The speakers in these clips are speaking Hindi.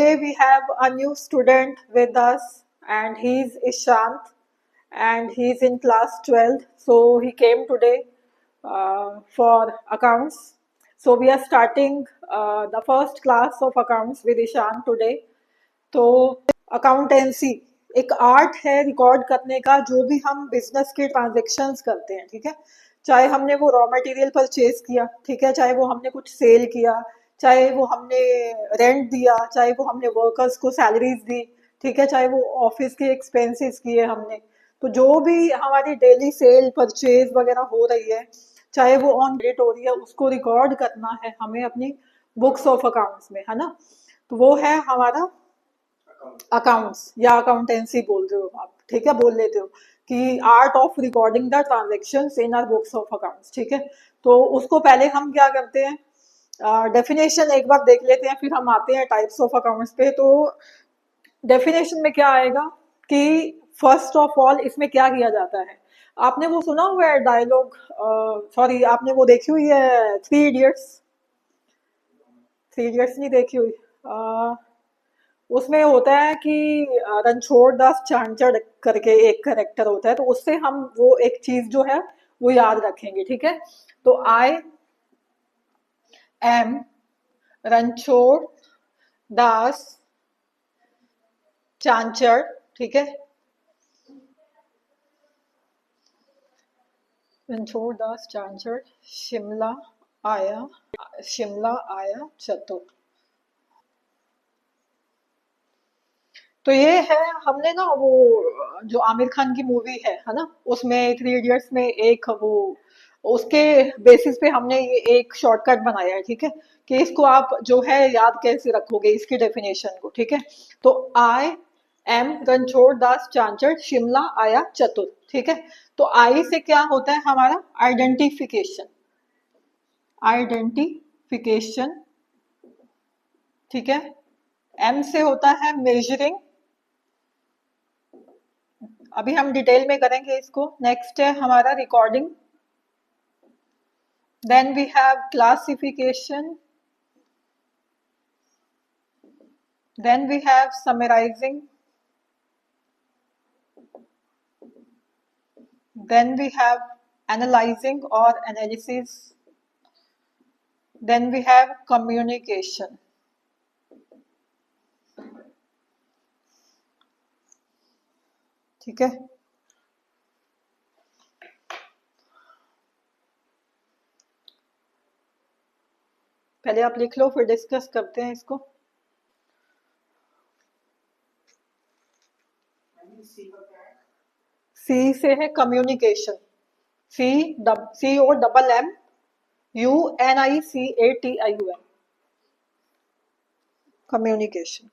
Today we have a new student with us, and he's Ishant, and he's in class 12th. So he came today for accounts. So we are starting the first class of accounts with Ishant today. तो अकाउंटेंसी एक आर्ट है रिकॉर्ड करने का, जो भी हम बिजनेस के ट्रांजेक्शन्स करते हैं, ठीक है, चाहे हमने वो रॉ मटेरियल परचेज किया, ठीक है, चाहे वो हमने कुछ सेल किया, चाहे वो हमने रेंट दिया, चाहे वो हमने वर्कर्स को सैलरीज दी, ठीक है, चाहे वो ऑफिस के एक्सपेंसेस किए हमने, तो जो भी हमारी डेली सेल परचेज वगैरह हो रही है, चाहे वो ऑन डेट हो रही है, उसको रिकॉर्ड करना है हमें अपनी बुक्स ऑफ अकाउंट्स में, है ना। तो वो है हमारा अकाउंट्स या अकाउंटेंसी बोल रहे हो आप, ठीक है, बोल लेते हो कि art of recording the transactions in our books of accounts, ठीक है। तो उसको पहले हम क्या करते हैं, डेफिनेशन एक बार देख लेते हैं, फिर हम आते हैं टाइप्स ऑफ अकाउंट्स पे। तो डेफिनेशन में क्या आएगा कि फर्स्ट ऑफ ऑल इसमें क्या किया जाता है। आपने वो सुना हुआ है डायलॉग, सॉरी आपने वो देखी हुई है थ्री इडियट्स? थ्री इडियट्स नहीं देखी हुई? उसमें होता है कि रणछोड़ दास चांचड़ करके एक करेक्टर होता है, तो उससे हम वो एक चीज जो है वो याद रखेंगे, ठीक है। तो आई एम रणछोड़ दास चांचड़, ठीक है, रणछोड़ दास चांचड़ शिमला आया चतुर। तो ये है, हमने ना वो जो आमिर खान की मूवी है ना, उसमें थ्री इडियट्स में एक वो उसके बेसिस पे हमने ये एक शॉर्टकट बनाया है, ठीक है, कि इसको आप जो है याद कैसे रखोगे इसकी डेफिनेशन को, ठीक है। तो आई एम रणछोड़ दास चांचड़ शिमला आया चतुर, ठीक है। तो आई से क्या होता है हमारा आइडेंटिफिकेशन, ठीक है। एम से होता है मेजरिंग, अभी हम डिटेल में करेंगे इसको। नेक्स्ट है हमारा recording, then we have classification, then we have summarising, then we have analyzing or analysis, then we have communication, ठीक है। पहले आप लिख लो, फिर डिस्कस करते हैं इसको। सी से है communication, C O double M UNICATION, communication.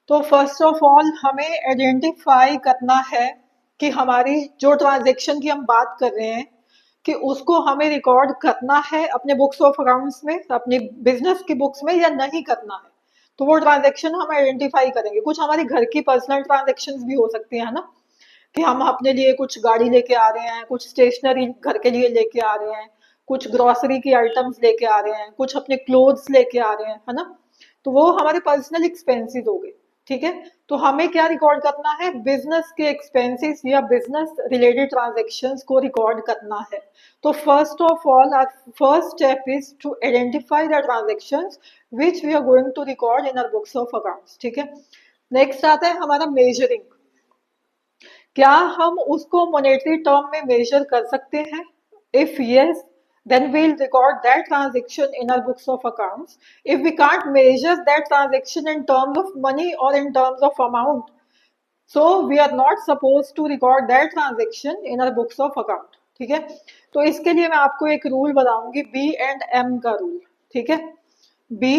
तो फर्स्ट ऑफ ऑल हमें आइडेंटिफाई करना है कि हमारी जो ट्रांजैक्शन की हम बात कर रहे हैं कि उसको हमें रिकॉर्ड करना है अपने बुक्स ऑफ अकाउंट्स में, अपनी बिजनेस की बुक्स में, या नहीं करना है। तो वो ट्रांजैक्शन हम आइडेंटिफाई करेंगे। कुछ हमारी घर की पर्सनल ट्रांजैक्शंस भी हो सकती है ना, कि हम अपने लिए कुछ गाड़ी लेके आ रहे हैं, कुछ स्टेशनरी घर के लिए लेके आ रहे हैं, कुछ ग्रोसरी की आइटम्स लेके आ रहे हैं, कुछ अपने क्लोथ्स लेके आ रहे हैं, है ना। तो वो हमारे पर्सनल एक्सपेंसेस हो गए, ठीक है। तो हमें क्या रिकॉर्ड करना है, बिजनेस के एक्सपेंसेस या बिजनेस रिलेटेड ट्रांजैक्शंस को रिकॉर्ड करना है। तो first of all our first step is to identify the transactions which we are going to record in our books of accounts, ठीक है। नेक्स्ट आता है हमारा मेजरिंग। क्या हम उसको मॉनेटरी टर्म में मेजर कर सकते हैं? If yes, then we'll record that transaction in our books of accounts. If we can't measure that transaction in terms of money or in terms of amount, so we are not supposed to record that transaction in our books of account, ठीक है। तो इसके लिए मैं आपको एक रूल बताऊंगी, B and M का रूल, ठीक है, B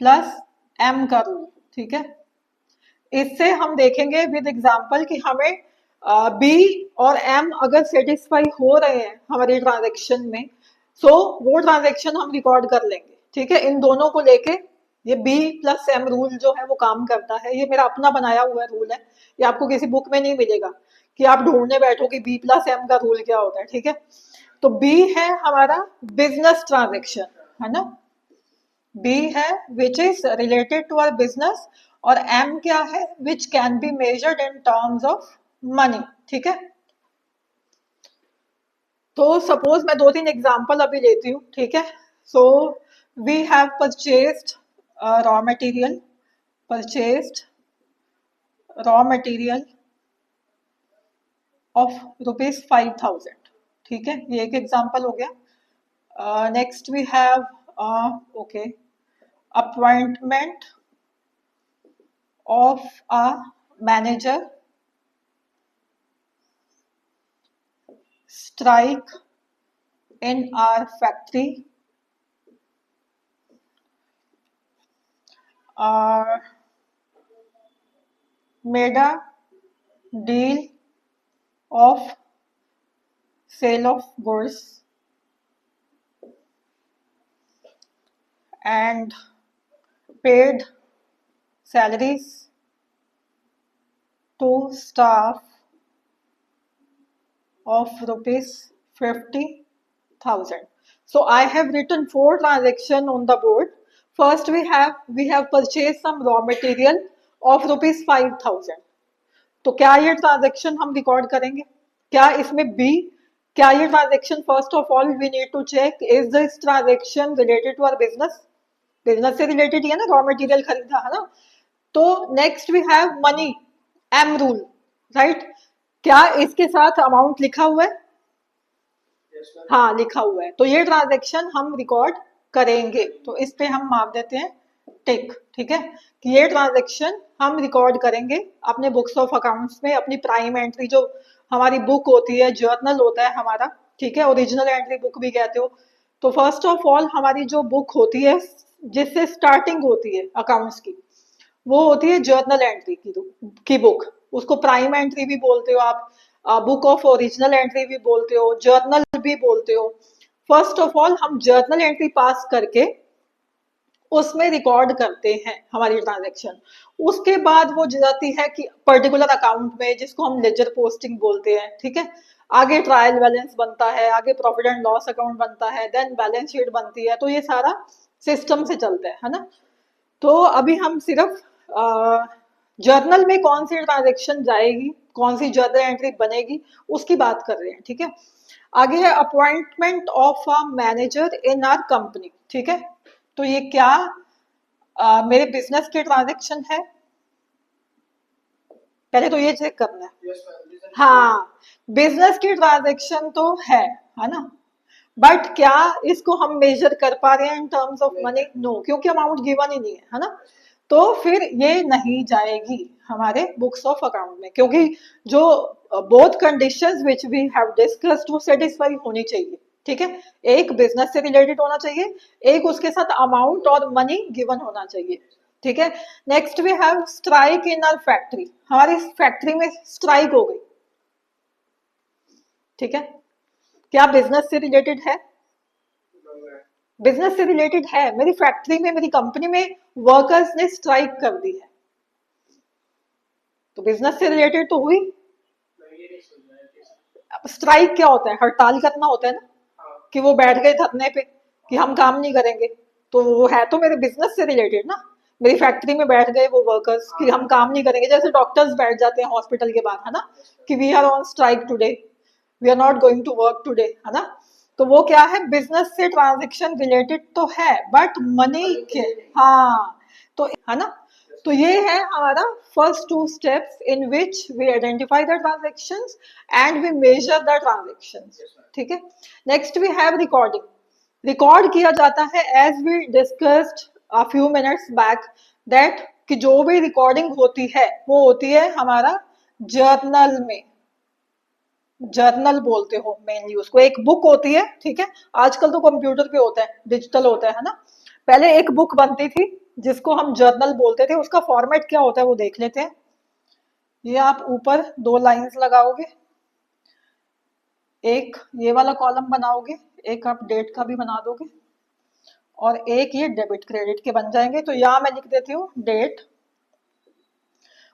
प्लस M का रूल, ठीक है। इससे हम देखेंगे विद एग्जाम्पल कि हमें बी और एम अगर सेटिस्फाई हो रहे हैं हमारी ट्रांजैक्शन में, सो वो ट्रांजैक्शन हम रिकॉर्ड कर लेंगे, ठीक है। इन दोनों को लेके ये बी प्लस एम रूल जो है वो काम करता है। ये मेरा अपना बनाया हुआ रूल है, ये आपको किसी बुक में नहीं मिलेगा कि आप ढूंढने बैठो कि बी प्लस एम का रूल क्या होता है, ठीक है। तो बी है हमारा बिजनेस ट्रांजेक्शन, है ना, बी है which is related to our business, और एम क्या है, which can be measured in terms of money. ठीक है, तो सपोज मैं दो तीन एग्जांपल अभी लेती हूँ। ठीक है, so we have purchased raw material, purchased raw material of ₹5,000। ठीक है, ये एक एग्जांपल हो गया। Next we have okay appointment of a manager, strike in our factory, made a deal of sale of goods and paid salaries to staff of ₹50,000. So I have written 4 transactions on the board. First we have purchased some raw material of ₹5,000. तो क्या ये ट्रांजेक्शन हम रिकॉर्ड करेंगे? क्या इसमें बी, क्या ये transaction, first of all we need to check is this transaction related to our business, business से रिलेटेड ही है ना, रॉ मटेरियल खरीदा है ना। तो next we have money, M rule, right, क्या इसके साथ अमाउंट लिखा हुआ है? हाँ लिखा हुआ है, तो ये ट्रांजेक्शन हम रिकॉर्ड करेंगे, तो इस पे हम मार देते हैं टिक। ठीक है, कि ये ट्रांजेक्शन हम रिकॉर्ड करेंगे अपने बुक्स ऑफ अकाउंट्स में, अपनी प्राइम एंट्री जो हमारी बुक होती है, जर्नल होता है हमारा। ठीक है, ओरिजिनल एंट्री बुक भी कहते हो। तो फर्स्ट ऑफ ऑल हमारी जो बुक होती है जिससे स्टार्टिंग होती है अकाउंट्स की, वो होती है जर्नल एंट्री की बुक, उसको प्राइम एंट्री भी बोलते हो आप, बुक ऑफ ओरिजिनल एंट्री भी बोलते हो, जर्नल भी बोलते हो। फर्स्ट ऑफ ऑल हम जर्नल एंट्री पास करके उसमें रिकॉर्ड करते हैं हमारी ट्रांजैक्शन। उसके बाद वो जाती है कि पर्टिकुलर अकाउंट में, जिसको हम लेजर पोस्टिंग बोलते हैं। ठीक है, आगे ट्रायल बैलेंस बनता है, आगे प्रॉफिट एंड लॉस अकाउंट बनता है, देन बैलेंस शीट बनती है। तो ये सारा सिस्टम से चलता है ना। तो अभी हम सिर्फ जर्नल में कौन सी ट्रांजेक्शन जाएगी, कौन सी जर्नल एंट्री बनेगी, उसकी बात कर रहे हैं। ठीक है, आगे है appointment of a manager in our company. ठीक है, तो ये क्या मेरे बिजनेस के ट्रांजेक्शन है? पहले तो ये चेक करना है। हाँ, बिजनेस की ट्रांजेक्शन तो है ना, बट क्या इसको हम मेजर कर पा रहे हैं in terms of money? No, क्योंकि अमाउंट गिवन ही नहीं है ना। तो फिर ये नहीं जाएगी हमारे बुक्स ऑफ अकाउंट में, क्योंकि जो both conditions which we have discussed वो सेटिस्फाई होनी चाहिए। ठीक है, एक बिजनेस से रिलेटेड होना चाहिए, एक उसके साथ अमाउंट और मनी गिवन होना चाहिए। ठीक है, next we have strike in our factory, हमारी फैक्ट्री में स्ट्राइक हो गई। ठीक है, क्या बिजनेस से रिलेटेड है? बिजनेस से रिलेटेड है, मेरी फैक्ट्री में, मेरी कंपनी में वर्कर्स ने स्ट्राइक कर दी है, तो बिजनेस से रिलेटेड तो हुई। स्ट्राइक क्या होता है? हड़ताल करना होता है ना, कि वो बैठ गए धरने पे कि हम काम नहीं करेंगे, तो वो है तो मेरे बिजनेस से रिलेटेड ना। मेरी फैक्ट्री में बैठ गए वो वर्कर्स कि हम काम नहीं करेंगे, जैसे डॉक्टर्स बैठ जाते हैं हॉस्पिटल के बाद, है ना, कि we are on strike today, we are not going to work today, है ना। तो वो क्या है, बिजनेस से ट्रांजेक्शन रिलेटेड तो है, बट मनी के, हाँ, तो है ना। तो ये है हमारा first two steps in which we identify the transactions and we measure the transactions. ठीक है, next we have recording. Record किया जाता है as we discussed a few minutes back that, कि जो भी रिकॉर्डिंग होती है वो होती है हमारा जर्नल में, जर्नल बोलते हो मेनली उसको, एक बुक होती है। ठीक है, आजकल तो कंप्यूटर पे होता है, डिजिटल होता है ना। पहले एक बुक बनती थी जिसको हम जर्नल बोलते थे, उसका फॉर्मेट क्या होता है वो देख लेते हैं। ये आप ऊपर 2 लाइंस लगाओगे, एक ये वाला कॉलम बनाओगे, एक आप डेट का भी बना दोगे, और एक ये डेबिट क्रेडिट के बन जाएंगे। तो यहाँ मैं लिख देती हूँ डेट,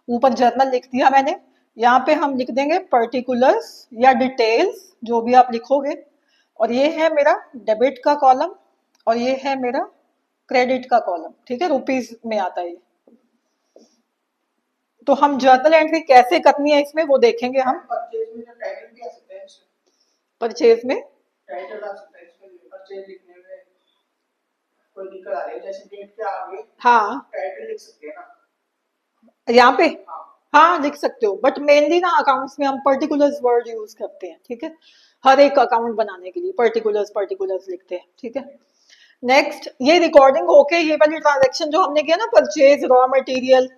ऊपर जर्नल लिख दिया मैंने, यहाँ पे हम लिख देंगे पर्टिकुलर्स या डिटेल्स, जो भी आप लिखोगे। और ये है मेरा डेबिट का कॉलम, और ये है मेरा क्रेडिट का कॉलम, ठीक है, रुपीज में आता है ये। तो हम जर्नल एंट्री कैसे करनी है इसमें वो देखेंगे हम। परचेज में टाइटल भी आ सकता है, परचेज में टाइटल आ सकता है इसमें, परचेज लिखने में कोई दिक्कत आ रही है, जैसे डेट के आगे हाँ टाइटल लिख सकते हैं ना यहाँ पे, हाँ। हाँ लिख सकते हो, बट मेनली ना अकाउंट्स में हम पर्टिकुलर्स वर्ड यूज करते हैं, ठीक है, हर एक अकाउंट बनाने के लिए पर्टिकुलर्स पर्टिकुलर्स लिखते हैं, ठीक है। नेक्स्ट, ये रिकॉर्डिंग होके ये वाली ट्रांजैक्शन जो हमने किया ना, परचेज रॉ मटेरियल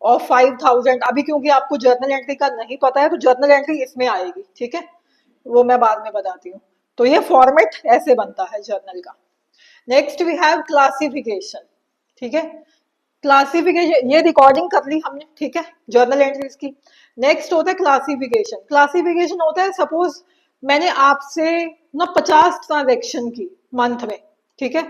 और 5000, अभी क्योंकि आपको जर्नल एंट्री का नहीं पता है तो जर्नल एंट्री इसमें आएगी, ठीक है, वो मैं बाद में बताती हूँ। तो ये फॉर्मेट ऐसे बनता है जर्नल का। नेक्स्ट वी हैव क्लासिफिकेशन, ठीक है, क्लासिफिकेशन ये रिकॉर्डिंग कर ली हमने, ठीक है, जर्नल एंट्रीज की। नेक्स्ट होता है क्लासिफिकेशन। क्लासिफिकेशन होता है सपोज मैंने आपसे ना 50 ट्रांजेक्शन की मंथ में, ठीक है,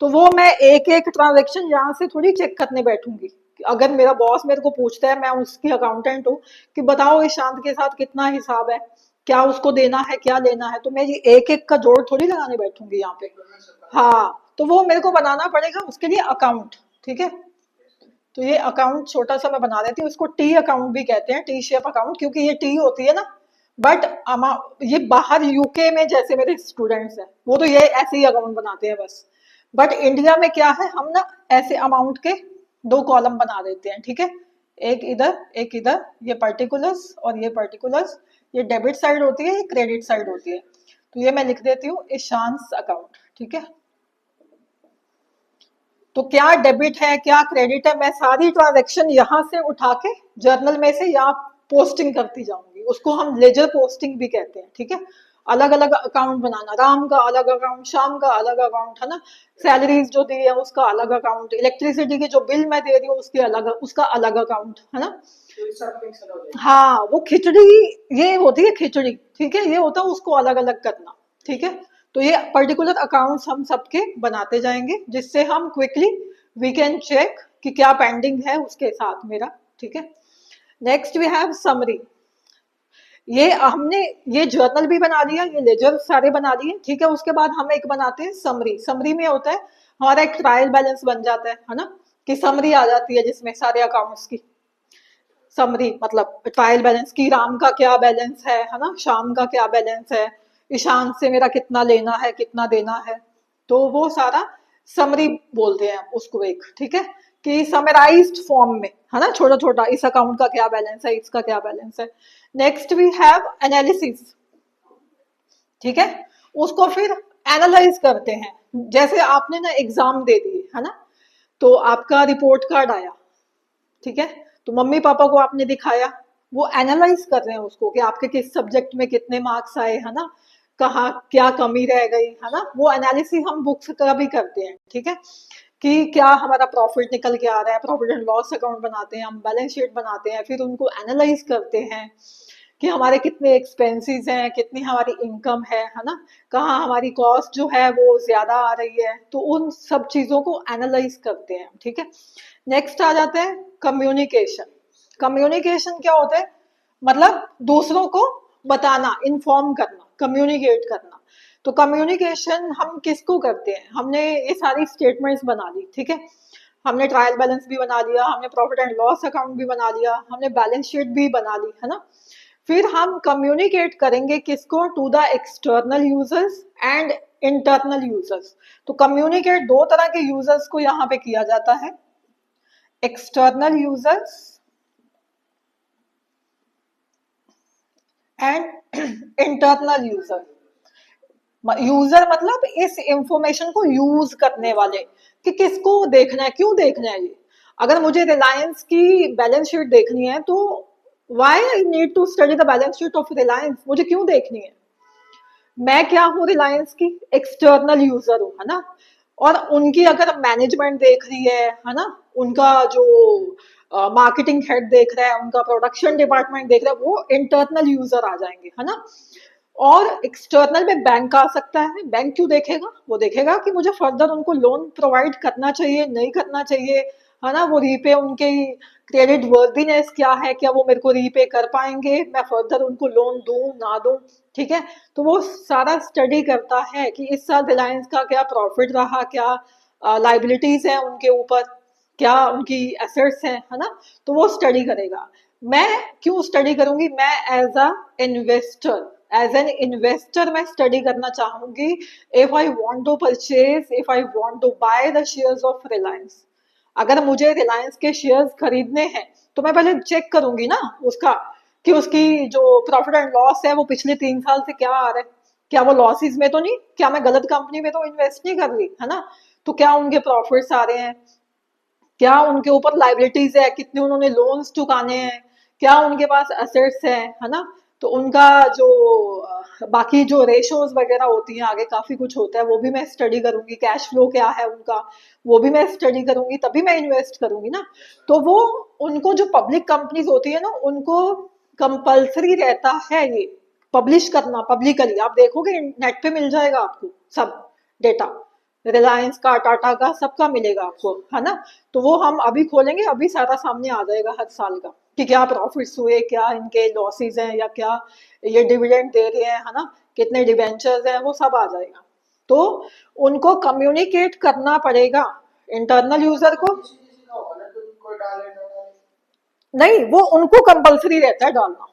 तो वो मैं एक एक ट्रांजेक्शन यहाँ से थोड़ी चेक करने बैठूंगी। अगर मेरा बॉस मेरे को पूछता है, मैं उसकी अकाउंटेंट हूँ, कि बताओ ईशांत के साथ कितना हिसाब है, क्या उसको देना है, क्या लेना है, तो मैं ये एक एक का जोड़ थोड़ी लगाने बैठूंगी यहाँ पे। हाँ, तो वो मेरे को बनाना पड़ेगा, उसके लिए अकाउंट, ठीक है। तो ये अकाउंट छोटा सा मैं बना देती हूँ, इसको टी अकाउंट भी कहते हैं, टी शेप अकाउंट, क्योंकि ये टी होती है ना, बट ये बाहर यूके में जैसे मेरे स्टूडेंट्स हैं वो तो ये ऐसे ही अकाउंट बनाते हैं बस, बट इंडिया में क्या है, हम ना ऐसे अमाउंट के दो कॉलम बना देते हैं, ठीक है, एक इधर एक इधर, ये पर्टिकुलर्स और ये पर्टिकुलर्स, ये डेबिट साइड होती है, ये क्रेडिट साइड होती है। तो ये मैं लिख देती हूँ ईशांस अकाउंट, ठीक है। तो क्या डेबिट है क्या क्रेडिट है, मैं सारी ट्रांजैक्शन यहाँ से उठा के जर्नल में से यहाँ पोस्टिंग करती जाऊंगी, उसको हम लेजर पोस्टिंग भी कहते हैं, ठीक है। अलग अलग अकाउंट बनाना, राम का अलग अकाउंट, शाम का अलग अकाउंट, है ना, सैलरीज जो दी है उसका अलग अकाउंट, इलेक्ट्रिसिटी के जो बिल मैं दे रही हूँ उसके अलग, उसका अलग अकाउंट, है ना। हाँ, वो खिचड़ी ये होती है खिचड़ी, ठीक है, ये होता है उसको अलग अलग करना, ठीक है। तो ये पर्टिकुलर अकाउंट्स हम सबके बनाते जाएंगे, जिससे हम क्विकली वी कैन चेक कि क्या पेंडिंग है उसके साथ मेरा, ठीक है। Next we have summary. ये हमने ये जर्नल भी बना लिया, ये लेजर सारे बना लिए, ठीक है। उसके बाद हम एक बनाते हैं समरी। समरी में होता है हमारा एक ट्रायल बैलेंस बन जाता है ना, कि समरी आ जाती है जिसमें सारे अकाउंट्स की समरी, मतलब ट्रायल बैलेंस की, राम का क्या बैलेंस है ना, शाम का क्या बैलेंस है, ईशान से मेरा कितना लेना है कितना देना है, तो वो सारा समरी बोलते हैं उसको एक, ठीक है, कि समराइज्ड फॉर्म में, है ना, छोटा छोटा, इस अकाउंट का क्या बैलेंस है, इसका क्या बैलेंस है। नेक्स्ट वी हैव एनालिसिस, ठीक है, उसको फिर एनालाइज करते हैं। जैसे आपने ना एग्जाम दे दिए, है ना, तो आपका रिपोर्ट कार्ड आया, ठीक है, तो मम्मी पापा को आपने दिखाया, वो एनालाइज कर रहे हैं उसको कि आपके किस सब्जेक्ट में कितने मार्क्स आए, है ना, कहाँ क्या कमी रह गई, है ना, वो एनालिसिस हम बुक्स का भी करते हैं, ठीक है, कि क्या हमारा प्रॉफिट निकल के आ रहा है, प्रॉफिट एंड लॉस अकाउंट बनाते हैं हम, बैलेंस शीट बनाते हैं, फिर उनको एनालाइज करते हैं कि हमारे कितने एक्सपेंसेस हैं, कितनी हमारी इनकम है ना, कहाँ हमारी कॉस्ट जो है वो ज्यादा आ रही है, तो उन सब चीजों को एनालाइज करते हैं, ठीक है। नेक्स्ट आ जाता है कम्युनिकेशन। कम्युनिकेशन क्या होता है, मतलब दूसरों को बताना, इन्फॉर्म करना, कम्युनिकेट करना। तो कम्युनिकेशन हम किसको करते हैं, हमने ये सारी स्टेटमेंट्स बना ली, ठीक है, हमने ट्रायल बैलेंस भी बना लिया, हमने प्रॉफिट एंड लॉस अकाउंट भी बना लिया, हमने बैलेंस शीट भी बना ली, है ना। फिर हम कम्युनिकेट करेंगे किसको, to the external users and internal users. तो कम्युनिकेट दो तरह के यूजर्स को यहाँ पे किया जाता है, external users and internal user. User मतलब इस इंफॉर्मेशन को यूज करने वाले, कि किसको देखना है, क्यों देखना है ये। अगर मुझे रिलायंस की बैलेंस शीट देखनी है तो why I need to study the balance sheet of Reliance, मुझे क्यों देखनी है, मैं क्या हूँ रिलायंस की एक्सटर्नल यूजर हूँ, है ना। और उनकी अगर मैनेजमेंट देख रही है ना, उनका जो मार्केटिंग हेड देख रहा है, उनका प्रोडक्शन डिपार्टमेंट देख रहा है, वो इंटरनल यूजर आ जाएंगे, है ना। और एक्सटर्नल में बैंक आ सकता है, बैंक क्यों देखेगा, वो देखेगा कि मुझे फर्दर उनको लोन प्रोवाइड करना चाहिए नहीं करना चाहिए, है ना, वो रीपे उनके क्रेडिट वर्दीनेस क्या है, क्या वो मेरे को रीपे कर पाएंगे, मैं फर्दर उनको लोन दूं ना दूं, ठीक है। तो वो सारा स्टडी करता है कि इस साल रिलायंस का क्या प्रॉफिट रहा, क्या लाइबिलिटीज है उनके ऊपर, क्या उनकी एसेट्स हैं, है ना। तो वो स्टडी करेगा। मैं क्यों स्टडी करूंगी, मैं एज एन इन्वेस्टर मैं स्टडी करना चाहूंगी। If I want to purchase, if I want to buy the shares of Reliance, अगर मुझे रिलायंस के शेयर्स खरीदने हैं तो मैं पहले चेक करूंगी ना उसका, कि उसकी जो प्रॉफिट एंड लॉस है वो पिछले 3 साल से क्या आ रहा है, क्या वो लॉसेस में तो नहीं, क्या मैं गलत कंपनी में तो इन्वेस्ट नहीं कर रही, है ना। तो क्या उनके प्रॉफिट्स आ रहे हैं, क्या उनके ऊपर लाइबिलिटीज है, कितने उन्होंने लोन्स चुकाने हैं, क्या उनके पास एसेट्स है ना। तो उनका जो बाकी जो रेशोज वगैरह होती हैं, आगे काफी कुछ होता है, वो भी मैं स्टडी करूंगी, कैश फ्लो क्या है उनका, वो भी मैं स्टडी करूंगी, तभी मैं इन्वेस्ट करूंगी ना। तो वो उनको जो पब्लिक कंपनीज होती है ना, उनको कंपल्सरी रहता है ये पब्लिश करना पब्लिकली। आप देखोगे नेट पे मिल जाएगा आपको सब डेटा, रिलायंस का, टाटा का, सबका मिलेगा आपको, है ना। तो वो हम अभी खोलेंगे, अभी सारा सामने आ जाएगा हर साल का, कि क्या प्रॉफिट्स हुए, क्या इनके लॉसेस हैं, या क्या ये डिविडेंड दे रहे हैं, है ना, कितने डिबेंचर्स हैं, वो सब आ जाएगा। तो उनको कम्युनिकेट करना पड़ेगा इंटरनल यूजर को। किसी किसी का होगा ना तो उनको डाले ना डाले। नहीं, वो उनको कंपलसरी रहता है डालना,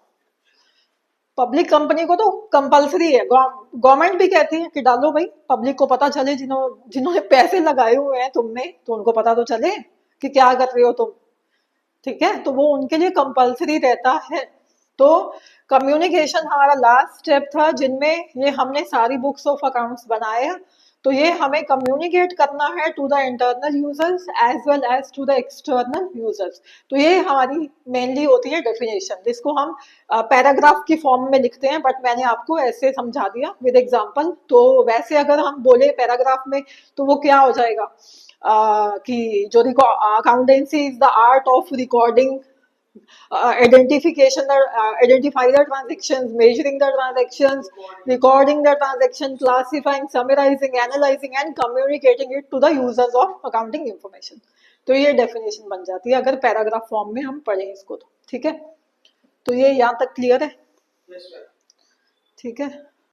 पब्लिक कंपनी को तो कंपलसरी है, गवर्नमेंट भी कहती है कि डालो भाई, पब्लिक को पता चले, जिन्होंने पैसे लगाए हुए हैं तुमने, तो उनको पता तो चले कि क्या कर रहे हो तुम, ठीक है। तो वो उनके लिए कंपलसरी रहता है। तो कम्युनिकेशन हमारा लास्ट स्टेप था, जिनमें ये हमने सारी बुक्स ऑफ अकाउंट्स बनाए हैं। तो ये हमें कम्युनिकेट करना है to the internal users as well as to the external users. तो ये हमारी मेनली होती है डेफिनेशन, जिसको हम पैराग्राफ की फॉर्म में लिखते हैं, बट मैंने आपको ऐसे समझा दिया विद एग्जांपल। तो वैसे अगर हम बोले पैराग्राफ में, तो वो क्या हो जाएगा, कि जो accountancy is the art of recording, identify the transactions, measuring the transactions, recording the transaction, classifying, summarizing, analyzing and communicating it to the users of accounting information। तो ये डेफिनेशन बन जाती है अगर पैराग्राफ फॉर्म में हम पढ़ें इसको तो, ठीक है। तो ये यहाँ तक क्लियर है, यस सर। ठीक है।